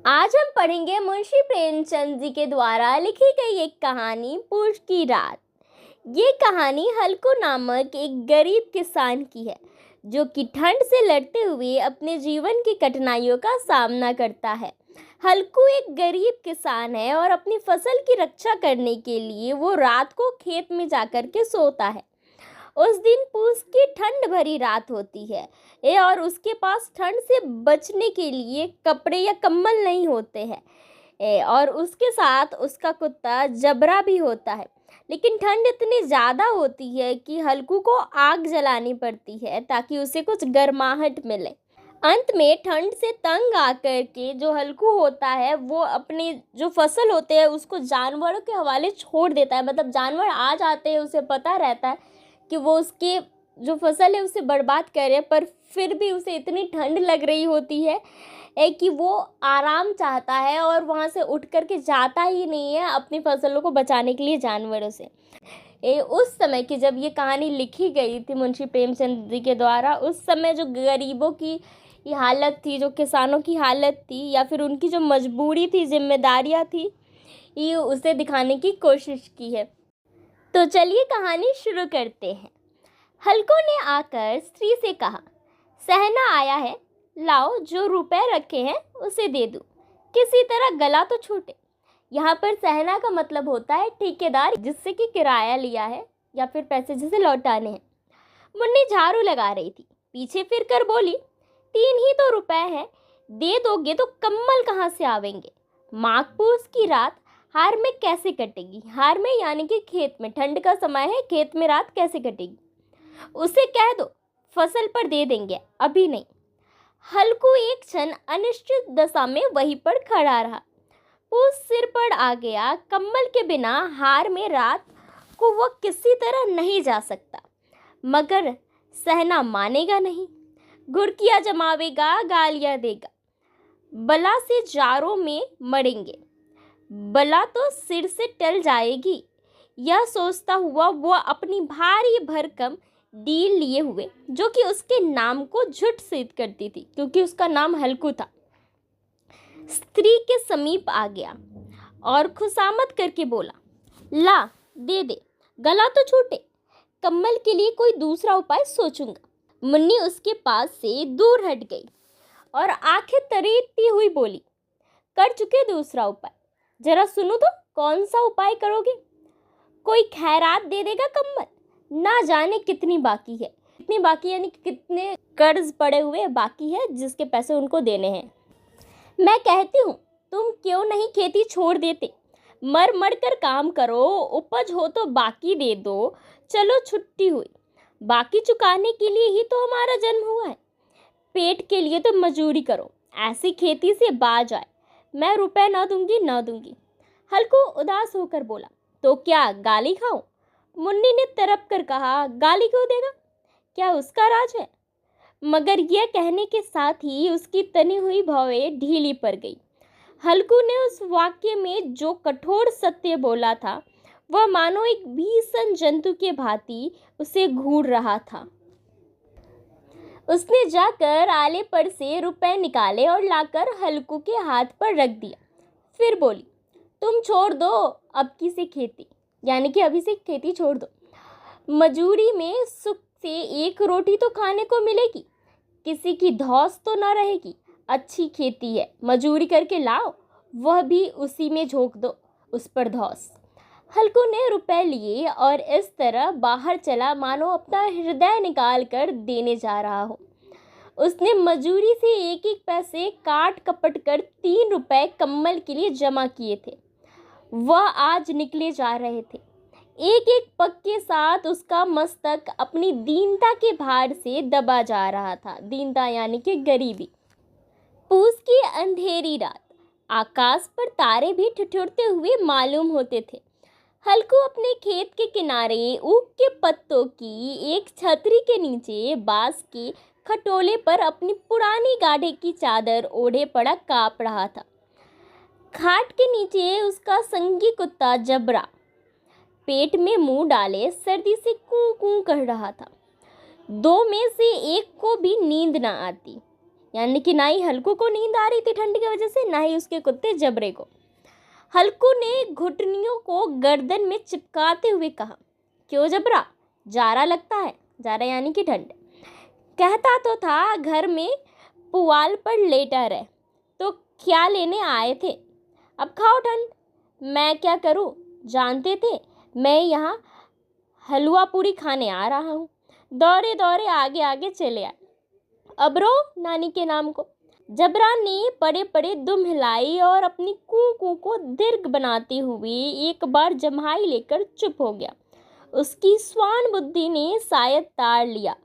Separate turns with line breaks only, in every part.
आज हम पढ़ेंगे मुंशी प्रेमचंद जी के द्वारा लिखी गई एक कहानी पूस की रात। ये कहानी हल्कू नामक एक गरीब किसान की है जो कि ठंड से लड़ते हुए अपने जीवन की कठिनाइयों का सामना करता है। हल्कू एक गरीब किसान है और अपनी फसल की रक्षा करने के लिए वो रात को खेत में जाकर के सोता है। उस दिन पूस की ठंड भरी रात होती है और उसके पास ठंड से बचने के लिए कपड़े या कंबल नहीं होते हैं और उसके साथ उसका कुत्ता जबरा भी होता है। लेकिन ठंड इतनी ज़्यादा होती है कि हल्कू को आग जलानी पड़ती है ताकि उसे कुछ गर्माहट मिले। अंत में ठंड से तंग आकर के जो हल्कू होता है वो अपनी जो फसल होते हैं उसको जानवरों के हवाले छोड़ देता है। मतलब जानवर आ जाते हैं, उसे पता रहता है कि वो उसके जो फसल है उसे बर्बाद करे, पर फिर भी उसे इतनी ठंड लग रही होती है कि वो आराम चाहता है और वहाँ से उठ कर के जाता ही नहीं है अपनी फसलों को बचाने के लिए जानवरों से। उस समय की जब ये कहानी लिखी गई थी मुंशी प्रेमचंद जी के द्वारा, उस समय जो गरीबों की ये हालत थी, जो किसानों की हालत थी या फिर उनकी जो मजबूरी थी, जिम्मेदारियाँ थी, ये उसे दिखाने की कोशिश की है। तो चलिए कहानी शुरू करते हैं। हल्कू ने आकर स्त्री से कहा, सहना आया है, लाओ जो रुपए रखे हैं उसे दे दूं, किसी तरह गला तो छूटे। यहाँ पर सहना का मतलब होता है ठेकेदार, जिससे कि किराया लिया है या फिर पैसे जिसे लौटाने हैं। मुन्नी झाड़ू लगा रही थी, पीछे फिर कर बोली, 3 ही तो रुपए हैं, दे दोगे तो कम्बल कहाँ से आवेंगे। माघ पूस की रात हार में कैसे कटेगी। हार में यानी कि खेत में, ठंड का समय है, खेत में रात कैसे कटेगी। उसे कह दो फसल पर दे देंगे, अभी नहीं। हल्कू एक क्षण अनिश्चित दशा में वहीं पर खड़ा रहा। पूस सिर पर आ गया, कम्बल के बिना हार में रात को वह किसी तरह नहीं जा सकता। मगर सहना मानेगा नहीं, घुड़कियां जमावेगा, गालियां देगा। बला से जारों में मरेंगे, बला तो सिर से टल जाएगी। यह सोचता हुआ वह अपनी भारी भरकम डील लिए हुए, जो कि उसके नाम को झूठ सिद्ध करती थी क्योंकि उसका नाम हल्कू था, स्त्री के समीप आ गया और खुशामद करके बोला, ला दे दे, गला तो छूटे, कम्बल के लिए कोई दूसरा उपाय सोचूंगा। मुन्नी उसके पास से दूर हट गई और आंखें तरीती हुई बोली, कर चुके दूसरा उपाय, जरा सुनो तो कौन सा उपाय करोगे। कोई खैरात दे देगा कम्बल, ना जाने कितनी बाकी है। कितनी बाकी यानी कितने कर्ज पड़े हुए बाकी है जिसके पैसे उनको देने हैं। मैं कहती हूँ तुम क्यों नहीं खेती छोड़ देते, मर मर कर काम करो, उपज हो तो बाकी दे दो। चलो छुट्टी हुई, बाकी चुकाने के लिए ही तो हमारा जन्म हुआ है, पेट के लिए तो मजूरी करो, ऐसी खेती से बाज आए। मैं रुपए ना दूंगी ना दूंगी। हल्कू उदास होकर बोला, तो क्या गाली खाऊं। मुन्नी ने तरप कर कहा, गाली क्यों देगा, क्या उसका राज है। मगर यह कहने के साथ ही उसकी तनी हुई भवें ढीली पड़ गई। हल्कू ने उस वाक्य में जो कठोर सत्य बोला था वह मानो एक भीषण जंतु के भांति उसे घूर रहा था। उसने जाकर आले पर से रुपए निकाले और लाकर हल्कू के हाथ पर रख दिया। फिर बोली, तुम छोड़ दो अब की से खेती, यानी कि अभी से खेती छोड़ दो। मजूरी में सुख से एक रोटी तो खाने को मिलेगी, किसी की धौस तो ना रहेगी। अच्छी खेती है, मजूरी करके लाओ, वह भी उसी में झोंक दो, उस पर धौस। हल्कू ने रुपए लिए और इस तरह बाहर चला मानो अपना हृदय निकाल कर देने जा रहा हो। उसने मजूरी से एक एक पैसे काट कपट कर 3 रुपए कम्बल के लिए जमा किए थे। वह आज निकले जा रहे थे। एक एक पग के साथ उसका मस्तक अपनी दीनता के भार से दबा जा रहा था। दीनता यानी कि गरीबी। पूस की अंधेरी रात, आकाश पर तारे भी ठिठुरते हुए मालूम होते थे। हल्कू अपने खेत के किनारे ऊख के पत्तों की एक छतरी के नीचे बांस के खटोले पर अपनी पुरानी गाढ़े की चादर ओढ़े पड़ा काँप रहा था। खाट के नीचे उसका संगी कुत्ता जबरा पेट में मुंह डाले सर्दी से कूं कूं कर रहा था। 2 में से एक को भी नींद न आती, यानी कि ना ही हल्कू को नींद आ रही थी ठंड की वजह से, ना ही उसके कुत्ते जबरे को। हल्कू ने घुटनियों को गर्दन में चिपकाते हुए कहा, क्यों जबरा, जारा लगता है? जारा यानी कि ठंड। कहता तो था घर में पुआल पर लेटा रहे, तो क्या लेने आए थे? अब खाओ ठंड। मैं क्या करूं? जानते थे मैं यहाँ हलवा पूरी खाने आ रहा हूँ। दौड़े दौड़े आगे आगे चले आए। अब रो नानी के नाम को। जबरा ने पड़े पड़े दुम हिलाई और अपनी कू कू को दीर्घ बनाते हुए एक बार जम्हाई लेकर चुप हो गया। उसकी स्वान बुद्धि ने शायद ताड़ लिया,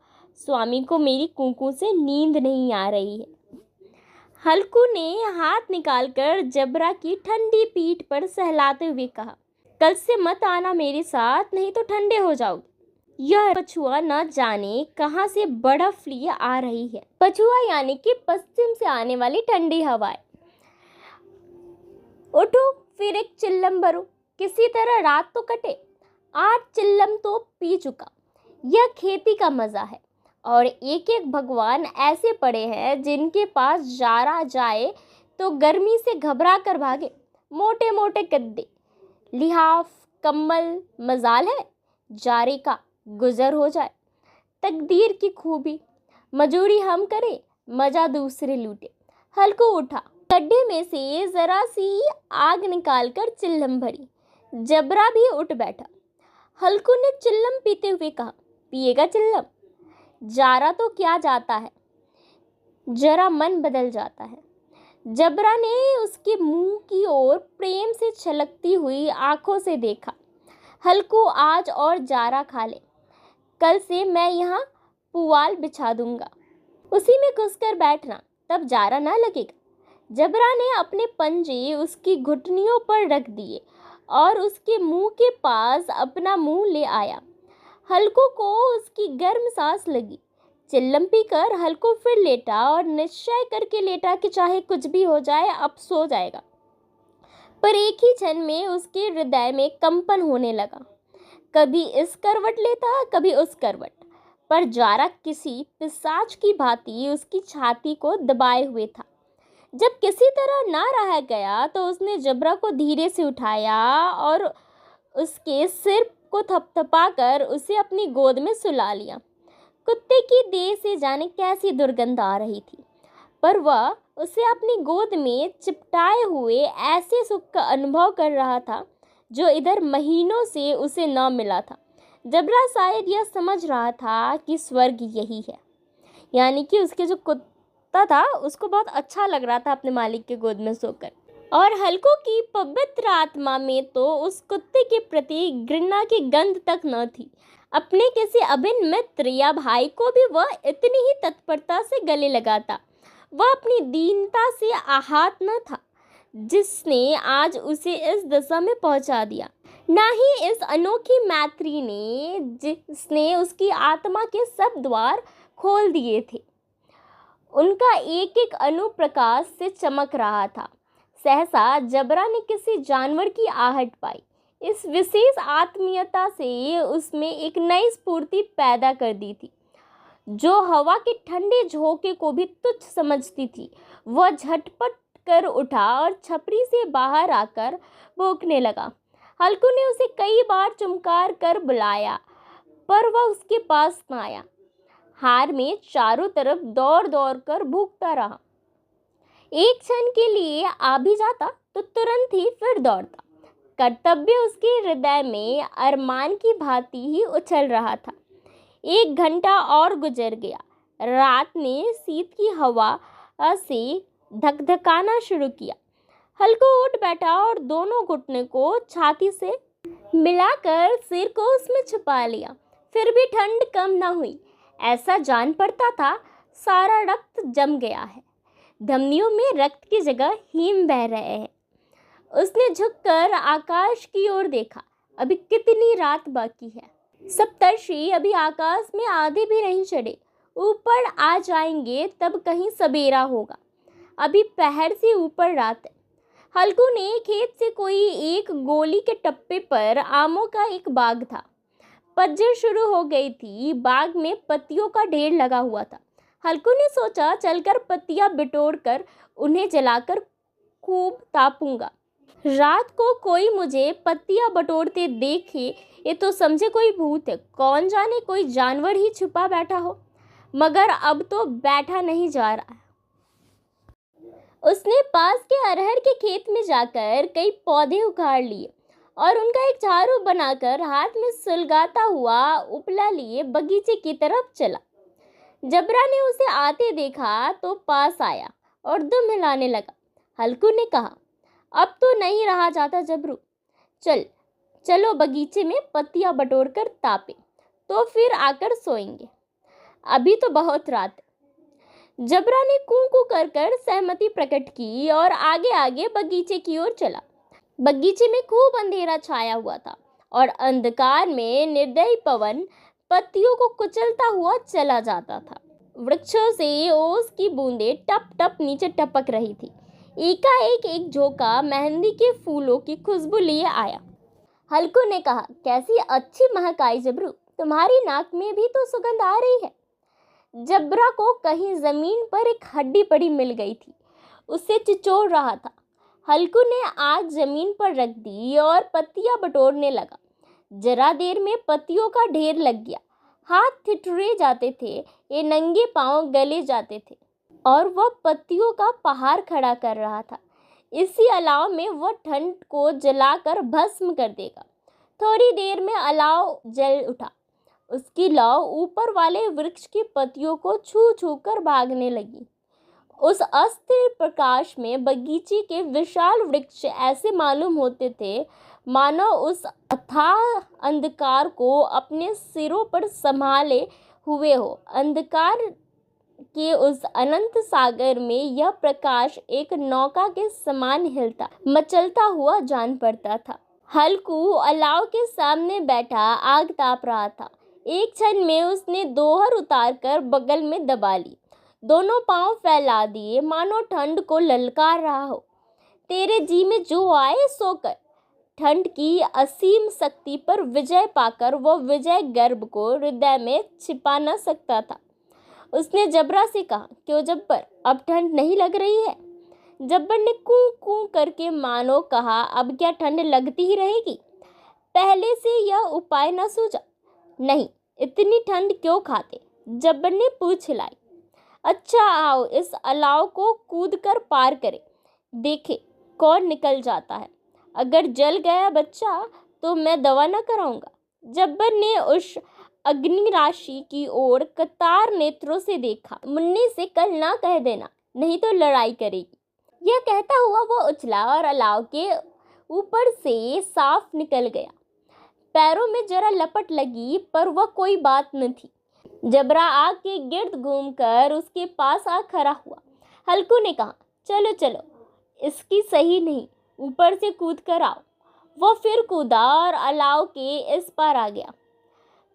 स्वामी को मेरी कूकू से नींद नहीं आ रही है। हल्कू ने हाथ निकालकर जबरा की ठंडी पीठ पर सहलाते हुए कहा, कल से मत आना मेरे साथ, नहीं तो ठंडे हो जाओगे। यह पछुआ न जाने कहाँ से बर्फ लिए आ रही है। पछुआ यानी कि पश्चिम से आने वाली ठंडी हवाएं। उठो फिर एक चिल्लम भरो, किसी तरह रात तो कटे। 8 चिल्लम तो पी चुका। यह खेती का मजा है। और एक एक भगवान ऐसे पड़े हैं जिनके पास जारा जाए तो गर्मी से घबरा कर भागे। मोटे मोटे गद्दे, लिहाफ, कम्बल, मजाल है जारे का गुजर हो जाए। तकदीर की खूबी, मजूरी हम करें, मजा दूसरे लूटे। हल्कू उठा, गड्ढे में से जरा सी आग निकालकर चिल्लम भरी। जबरा भी उठ बैठा। हल्कू ने चिल्लम पीते हुए कहा, पिएगा चिल्लम? जारा तो क्या जाता है, जरा मन बदल जाता है। जबरा ने उसके मुंह की ओर प्रेम से छलकती हुई आंखों से देखा। हल्कू आज और जारा खा ले, कल से मैं यहाँ पुआल बिछा दूंगा, उसी में घुसकर बैठना, तब जारा ना लगेगा। जबरा ने अपने पंजे उसकी घुटनियों पर रख दिए और उसके मुंह के पास अपना मुंह ले आया। हल्कू को उसकी गर्म सांस लगी। चिल्लम पीकर हल्कू फिर लेटा और निश्चय करके लेटा कि चाहे कुछ भी हो जाए अब सो जाएगा। पर एक ही क्षण में उसके हृदय में कंपन होने लगा। कभी इस करवट लेता, कभी उस करवट, पर जारा किसी पिशाच की भांति उसकी छाती को दबाए हुए था। जब किसी तरह ना रह गया तो उसने जबरा को धीरे से उठाया और उसके सिर को थपथपाकर उसे अपनी गोद में सुला लिया। कुत्ते की देह से जाने कैसी दुर्गंध आ रही थी, पर वह उसे अपनी गोद में चिपटाए हुए ऐसे सुख का अनुभव कर रहा था जो इधर महीनों से उसे न मिला था। जबरा शायद यह समझ रहा था कि स्वर्ग यही है, यानी कि उसके जो कुत्ता था उसको बहुत अच्छा लग रहा था अपने मालिक के गोद में सोकर। और हल्कू की पवित्र आत्मा में तो उस कुत्ते के प्रति घृणा की गंध तक न थी। अपने किसी अभिन्न मित्र या भाई को भी वह इतनी ही तत्परता से गले लगाता। वह अपनी दीनता से आहत न था जिसने आज उसे इस दशा में पहुंचा दिया, ना ही इस अनोखी मैत्री ने जिसने उसकी आत्मा के सब द्वार खोल दिए थे। उनका एक एक अणु प्रकाश से चमक रहा था। सहसा जबरा ने किसी जानवर की आहट पाई। इस विशेष आत्मीयता से उसमें एक नई स्फूर्ति पैदा कर दी थी। जो हवा के ठंडे झोंके को भी तुच्छ समझती थी, वह झटपट कर उठा और छपरी से बाहर आकर भौंकने लगा। हल्कू ने उसे कई बार चुमकार कर बुलाया, पर वह उसके पास न आया। हार में चारों तरफ दौड़ दौड़ कर भूखता रहा। एक क्षण के लिए आ भी जाता तो तुरंत ही फिर दौड़ता। कर्तव्य उसके हृदय में अरमान की भांति ही उछल रहा था। 1 घंटा और गुजर गया। रात ने शीत की हवा से धकधकाना शुरू किया। हल्कू उठ बैठा और दोनों घुटने को छाती से मिलाकर सिर को उसमें छुपा लिया। फिर भी ठंड कम न हुई। ऐसा जान पड़ता था सारा रक्त जम गया है, धमनियों में रक्त की जगह हिम बह रहे हैं। उसने झुककर आकाश की ओर देखा। अभी कितनी रात बाकी है। सप्तर्षि अभी आकाश में आधे भी नहीं चढ़े, ऊपर आ जाएंगे तब कहीं सवेरा होगा। अभी पहर से ऊपर रात है। हल्कू ने खेत से कोई एक गोली के टप्पे पर आमों का एक बाग था। पतझड़ शुरू हो गई थी। बाग में पत्तियों का ढेर लगा हुआ था। हल्कू ने सोचा, चलकर पत्तियां बिटोरकर उन्हें जलाकर खूब तापूंगा। रात को कोई मुझे पत्तियां बटोरते देखे ये तो समझे कोई भूत है, कौन जाने कोई जानवर ही छुपा बैठा हो। मगर अब तो बैठा नहीं जा रहा। उसने पास के अरहर के खेत में जाकर कई पौधे उखाड़ लिए और उनका एक झाड़ू बनाकर हाथ में सुलगाता हुआ उपला लिए बगीचे की तरफ चला। जबरा ने उसे आते देखा तो पास आया और दुम हिलाने लगा। हल्कू ने कहा, अब तो नहीं रहा जाता जबरू, चलो बगीचे में पत्तियां बटोर कर तापे, तो फिर आकर सोएंगे, अभी तो बहुत रात है। जबरा ने कू कू कर कर सहमति प्रकट की और आगे आगे बगीचे की ओर चला। बगीचे में खूब अंधेरा छाया हुआ था और अंधकार में निर्दयी पवन पत्तियों को कुचलता हुआ चला जाता था। वृक्षों से ओस की बूंदें टप टप नीचे टपक रही थी। एकाएक एक झोंका मेहंदी के फूलों की खुशबू लिए आया। हल्कू ने कहा, कैसी अच्छी महक आई जबरू, तुम्हारी नाक में भी तो सुगंध आ रही है। जबरा को कहीं जमीन पर एक हड्डी पड़ी मिल गई थी, उससे चिचोड़ रहा था। हल्कू ने आग जमीन पर रख दी और पत्तियां बटोरने लगा। जरा देर में पत्तियों का ढेर लग गया। हाथ ठिठुरे जाते थे, ये नंगे पांव गले जाते थे और वह पत्तियों का पहाड़ खड़ा कर रहा था। इसी अलाव में वह ठंड को जलाकर भस्म कर देगा। थोड़ी देर में अलाव जल उठा। उसकी लौ ऊपर वाले वृक्ष की पत्तियों को छू छू कर भागने लगी। उस अस्थिर प्रकाश में बगीचे के विशाल वृक्ष ऐसे मालूम होते थे मानो उस अथाह अंधकार को अपने सिरों पर संभाले हुए हो। अंधकार के उस अनंत सागर में यह प्रकाश एक नौका के समान हिलता मचलता हुआ जान पड़ता था। हल्कू अलाव के सामने बैठा आग ताप रहा था। एक क्षण में उसने दोहर उतारकर बगल में दबा ली, दोनों पांव फैला दिए मानो ठंड को ललकार रहा हो। तेरे जी में जो आए सो कर। ठंड की असीम शक्ति पर विजय पाकर वह विजय गर्व को हृदय में छिपा न सकता था। उसने जबरा से कहा, क्यों जब्बर, अब ठंड नहीं लग रही है? जब्बर ने कू कू करके मानो कहा, अब क्या ठंड लगती ही रहेगी? पहले से यह उपाय न सूझा? नहीं, इतनी ठंड क्यों खाते? जब्बर ने पूछ हिलाई। अच्छा आओ इस अलाव को कूद कर पार करें, देखे कौन निकल जाता है। अगर जल गया बच्चा तो मैं दवा न कराऊंगा। जब्बर ने उस अग्नि राशि की ओर कतार नेत्रों से देखा। मुन्ने से कल ना कह देना, नहीं तो लड़ाई करेगी। यह कहता हुआ वो उछला और अलाव के ऊपर से साफ निकल गया। पैरों में जरा लपट लगी पर वह कोई बात न थी। जबरा आग के गिर्द घूमकर उसके पास आ खड़ा हुआ। हल्कू ने कहा, चलो चलो, इसकी सही नहीं, ऊपर से कूद कर आओ। वह फिर कूदा और अलाव के इस पार आ गया।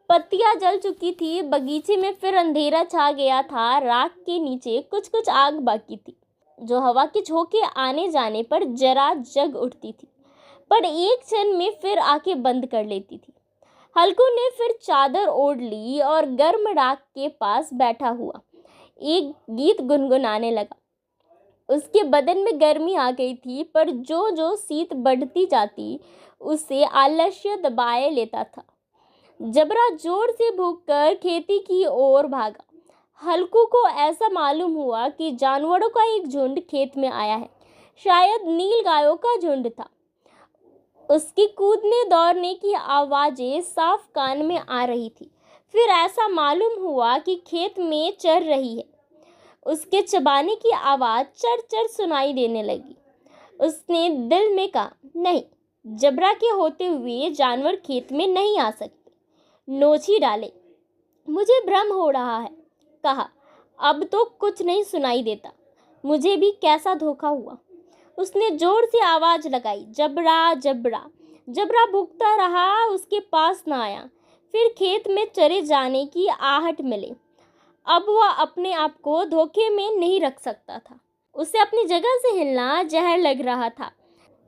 पत्तियां जल चुकी थी। बगीचे में फिर अंधेरा छा गया था। राख के नीचे कुछ कुछ आग बाकी थी, जो हवा के झोंके आने जाने पर जरा जग उठती थी, पर एक क्षण में फिर आंखें बंद कर लेती थी। हल्कू ने फिर चादर ओढ़ ली और गर्म राख के पास बैठा हुआ एक गीत गुनगुनाने लगा। उसके बदन में गर्मी आ गई थी, पर जो जो शीत बढ़ती जाती उसे आलस्य दबाए लेता था। जबरा जोर से भूखकर खेती की ओर भागा। हल्कू को ऐसा मालूम हुआ कि जानवरों का एक झुंड खेत में आया है। शायद नील गायों का झुंड था। उसकी कूदने दौड़ने की आवाजें साफ कान में आ रही थी। फिर ऐसा मालूम हुआ कि खेत में चर रही है। उसके चबाने की आवाज़ चर चर सुनाई देने लगी। उसने दिल में कहा, नहीं, जबरा के होते हुए जानवर खेत में नहीं आ सकते। नोच ही डाले, मुझे भ्रम हो रहा है। कहा, अब तो कुछ नहीं सुनाई देता। मुझे भी कैसा धोखा हुआ। उसने जोर से आवाज़ लगाई, जबरा जबरा। जबरा भूखता रहा, उसके पास न आया। फिर खेत में चरे जाने की आहट मिले। अब वह अपने आप को धोखे में नहीं रख सकता था। उसे अपनी जगह से हिलना जहर लग रहा था।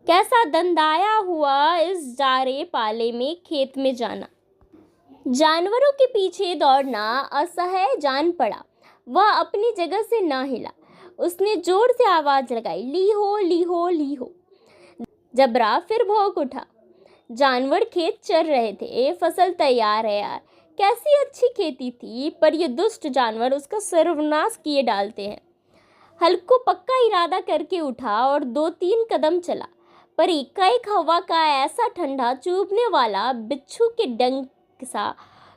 कैसा दंदाया हुआ इस जारे पाले में खेत में जाना। जानवरों के पीछे दौड़ना असह्य जान पड़ा। वह अपनी जगह से न हिला। उसने जोर से आवाज लगाई, ली हो ली हो ली हो। जबरा फिर भौंक उठा। जानवर खेत चर रहे थे। फसल तैयार है यार, कैसी अच्छी खेती थी, पर ये दुष्ट जानवर उसका सर्वनाश किए डालते हैं। हल्कू पक्का इरादा करके उठा और 2-3 कदम चला, पर एकाएक हवा का ऐसा ठंडा चुभने वाला बिच्छू के डंक सा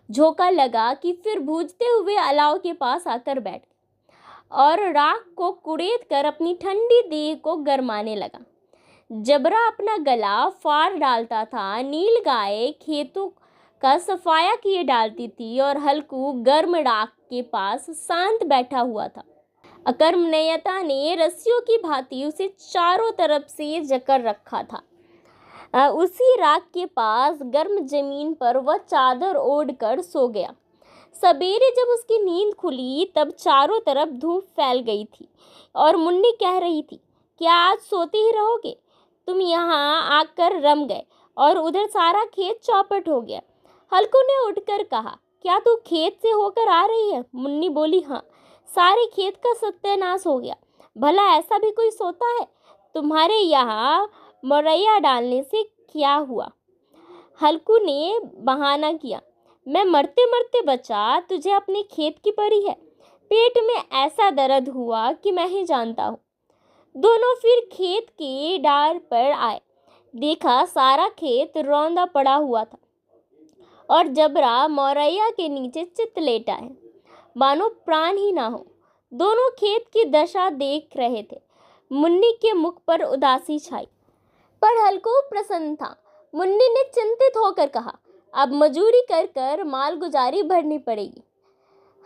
झोंका लगा कि फिर भूजते हुए अलाव के पास आकर बैठ और राख को कुड़ेद कर अपनी ठंडी देह को गरमाने लगा। जबरा अपना गला फाड़ डालता था। नील गाय खेतों का सफाया किए डालती थी और हल्कू गर्म राख के पास शांत बैठा हुआ था। अकर्मण्यता ने रस्सियों की भांति उसे चारों तरफ से जकड़ रखा था। उसी राख के पास गर्म जमीन पर वह चादर ओढ़कर सो गया। सवेरे जब उसकी नींद खुली तब चारों तरफ धूप फैल गई थी और मुन्नी कह रही थी, क्या आज सोते ही रहोगे? तुम यहाँ आकर रम गए और उधर सारा खेत चौपट हो गया। हल्कू ने उठकर कहा, क्या तू खेत से होकर आ रही है? मुन्नी बोली, हाँ, सारे खेत का सत्यानाश हो गया। भला ऐसा भी कोई सोता है? तुम्हारे यहाँ मरैया डालने से क्या हुआ? हल्कू ने बहाना किया, मैं मरते मरते बचा, तुझे अपने खेत की पड़ी है। पेट में ऐसा दर्द हुआ कि मैं ही जानता हूँ। दोनों फिर खेत के डार पर आए। देखा सारा खेत रौंदा पड़ा हुआ था और जबरा मौरैया के नीचे चित लेटा है, मानो प्राण ही ना हो। दोनों खेत की दशा देख रहे थे। मुन्नी के मुख पर उदासी छाई, पर हल्कू प्रसन्न था। मुन्नी ने चिंतित होकर कहा, अब मजूरी कर कर माल गुजारी भरनी पड़ेगी।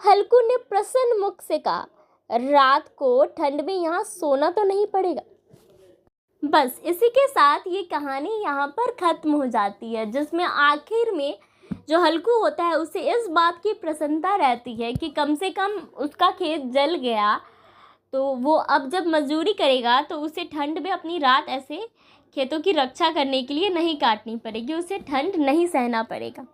हल्कू ने प्रसन्न मुख से कहा, रात को ठंड में यहाँ सोना तो नहीं पड़ेगा। बस इसी के साथ ये कहानी यहाँ पर ख़त्म हो जाती है, जिसमें आखिर में जो हल्कू होता है उसे इस बात की प्रसन्नता रहती है कि कम से कम उसका खेत जल गया, तो वो अब जब मजदूरी करेगा तो उसे ठंड में अपनी रात ऐसे खेतों की रक्षा करने के लिए नहीं काटनी पड़ेगी, उसे ठंड नहीं सहना पड़ेगा।